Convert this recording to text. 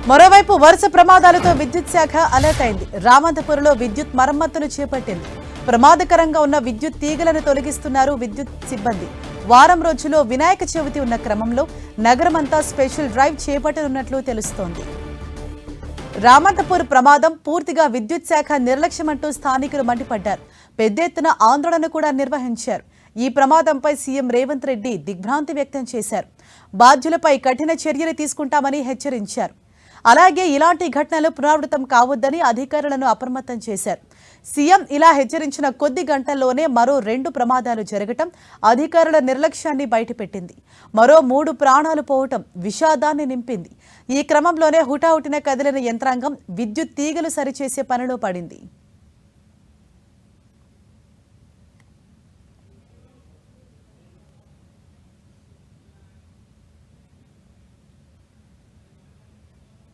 మరోవైపు వరుస ప్రమాదాలతో విద్యుత్ శాఖ అలర్ట్ అయింది. రామంతపురంలో విద్యుత్ మరమ్మతులు చేపట్టింది. ప్రమాదకరంగా ఉన్న విద్యుత్ తీగలను తొలగిస్తున్నారు విద్యుత్ సిబ్బంది. వారం రోజుల్లో వినాయక చవితి ఉన్న క్రమంలో నగరమంతా స్పెషల్ డ్రైవ్ చేపట్టనున్నట్లు తెలుస్తోంది. రామంతపూర్ ప్రమాదం పూర్తిగా విద్యుత్ శాఖ నిర్లక్ష్యమంటూ స్థానికులు మండిపడ్డారు. పెద్ద ఎత్తున ఆందోళన కూడా నిర్వహించారు. ఈ ప్రమాదంపై సీఎం రేవంత్ రెడ్డి దిగ్భ్రాంతి వ్యక్తం చేశారు. బాధ్యులపై కఠిన చర్యలు తీసుకుంటామని హెచ్చరించారు. అలాగే ఇలాంటి ఘటనలు పునరావృతం కావద్దని అధికారులను అప్రమత్తం చేశారు. సీఎం ఇలా హెచ్చరించిన కొద్ది గంటల్లోనే మరో 2 ప్రమాదాలు జరగటం అధికారుల నిర్లక్ష్యాన్ని బయటపెట్టింది. మరో 3 ప్రాణాలు పోవటం విషాదాన్ని నింపింది. ఈ క్రమంలోనే హుటాహుటిన కదిలిన యంత్రాంగం విద్యుత్ తీగలు సరిచేసే పనిలో పడింది.